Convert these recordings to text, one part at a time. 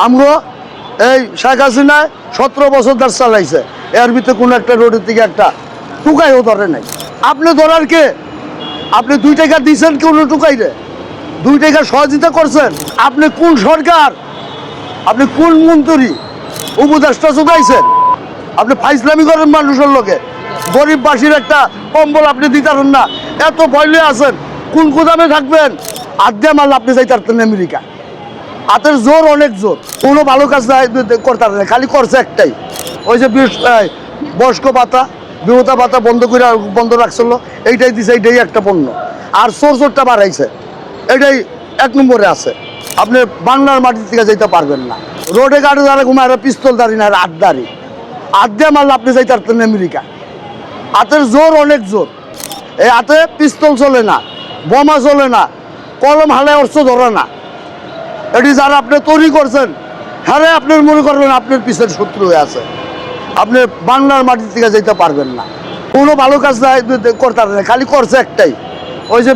আমরা এই শেখ হাসিনায় 17 বছর দেশ চালাইছে, এর ভিতরে কোনো একটা রোডের থেকে একটা টুকাইও ধরে নাই। আপনি ধরার কে? আপনি 2 টাকা দিয়েছেন কোনো টুকাই রে? 2 টাকা সহযোগিতা করছেন? আপনি কোন সরকার? আপনি কোন মন্ত্রী উপদেষ্টা চুকাইছেন? আপনি ফাইজলামি করেন মানুষের লোকে। গরিববাসীর একটা কম্বল আপনি দিতেন না, এত ভয় আছেন। কোন গুদামে থাকবেন? আড্ডা মাল আপনি যাইতেন আমেরিকা। হাতের জোর, অনেক জোর। কোনো ভালো কাজ করতে পারে না, খালি করছে একটাই, ওই যে বয়স্ক ভাতা, বিহতা ভাতা বন্ধ রাখছিল, এইটাই দিছে, এইটাই একটা পণ্য। আর চোরটা বাড়াইছে, এটাই 1 নম্বরে আছে। আপনি বাংলার মাটির থেকে যেতে পারবেন না। রোডে গাড়ি যারা ঘুমায় পিস্তল দাঁড়ি না, আড্ডারি আড্ডা মারলে আপনি যাইতেন আমেরিকা। হাতের জোর, অনেক জোর। এই হাতে পিস্তল চলে না, বোমা চলে না, কলম হালে অস্ত্র ধরে না। এটি যারা আপনি তৈরি করছেন, হ্যাঁ আপনার মনে করবেন আপনার পিছের শত্রু হয়ে আছে। আপনি বাংলার মাটির থেকে যেতে পারবেন না। কোনো ভালো কাজ করতে পারে না, খালি করছে একটাই, ওই যে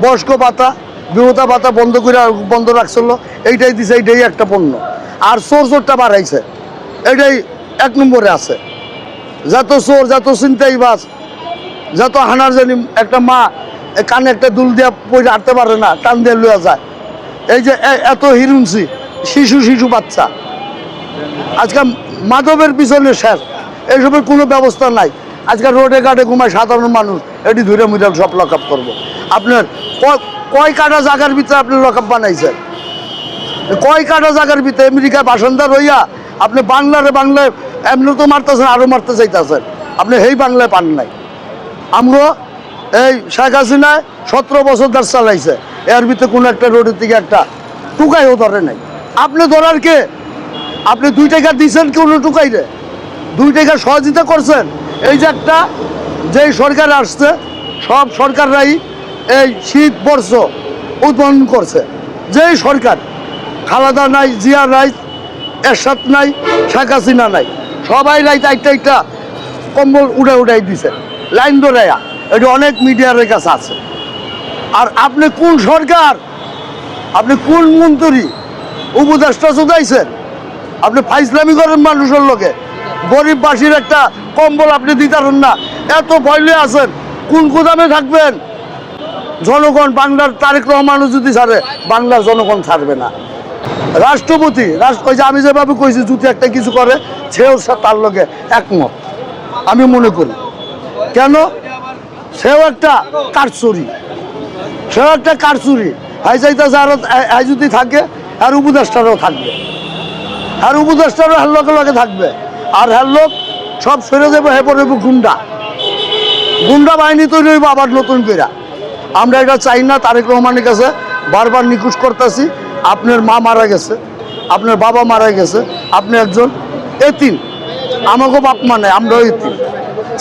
বয়স্ক ভাতা, বিহতা ভাতা বন্ধ রাখছিল, এইটাই দিছে, এইটাই একটা পণ্য। আর চোরটা বাড়াইছে, এটাই 1 নম্বরে আছে। যত চোর, যত ছিনতাই বাস, যত হানার জানি, একটা মা কানে একটা দুল দিয়া পয়সা হাঁটতে পারে না, টান দিয়ে লইয়া যায়। এই যে এত হিরুনছি, শিশু বাচ্চা আজকে মাদকের পিছনে শেষ, এইসবের কোনো ব্যবস্থা নাই। আজকে রোডে ঘাটে ঘুমায় সাধারণ মানুষ, এটি ধরে মুড়ে সব লক আপ করবো। আপনার কয় কাটা জায়গার ভিতরে আপনি লক আপ বানাইছেন? কয় কাটা জায়গার ভিতরে আমেরিকায় বাসিন্দা রইয়া আপনি বাংলায় এমনি তো মারতেছেন, আরও মারতে চাইতেছেন। আপনি এই বাংলায় পান নাই। আমরা এই শেখ হাসিনায় 17 বছর দেশ চালাইছে, এর ভিতরে কোনো একটা রোডের থেকে একটা টুকাইও ধরে নাই। আপনি ধরার কে? আপনি 2 টাকা দিয়েছেন কোনো টুকাই রে? 2 টাকা সহযোগিতা করছেন? এই যে একটা যেই সরকার আসছে, সব সরকাররাই এই শীত বর্ষ উদ্বোধন করছে। যেই সরকার, খালেদা নাই, জিয়া নাই, এরশাদ নাই, শেখ হাসিনা নাই, সবাই রাইত একটা কম্বল উড়াই দিছে লাইন ধরাইয়া। এটা অনেক মিডিয়ার কাছে আছে। আর আপনি কোন সরকার? আপনি কোন মন্ত্রী উপদেষ্টা চুকাইছেন? আপনি ফাইজলামি করেন মানুষের লোকে। গরিববাসীর একটা কম্বল আপনি দিতেন না, এত ভয় আছেন। কোন গুদামে থাকবেন? জনগণ, বাংলার তারেক রহমানও যদি ছাড়ে, বাংলার জনগণ ছাড়বে না। রাষ্ট্রপতি ওই যে আমি যেভাবে কইছি, যদি একটা কিছু করে, সেও তার লোকে একমত আমি মনে করি। কেন? সেও একটা কারচুরি, হাই চাইতেছে। আর যদি থাকে, আর উপদেষ্টারও থাকবে, আর উপদেষ্টারও হ্যার লগে থাকবে। আর হ্যার লোক সব সরে যাবো, হে পড়ে গুন্ডা বাহিনী তৈরি হইব আবার নতুন করে। আমরা এটা চাই না। তারেক রহমানের কাছে বারবার নিখোঁজ করতেছি। আপনার মা মারা গেছে, আপনার বাবা মারা গেছে, আপনি একজন এতিম, আমাকেও বাপ মা নেই, আমরাও এতিম।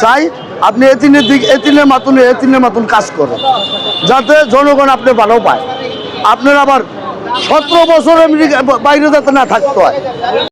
চাই আপনি এতিনের মাতুন কাজ করেন, যাতে জনগণ আপনি ভালো পায়। আপনার আবার 17 বছর আমেরিকা বাইরে যাতে না থাকতে হয়।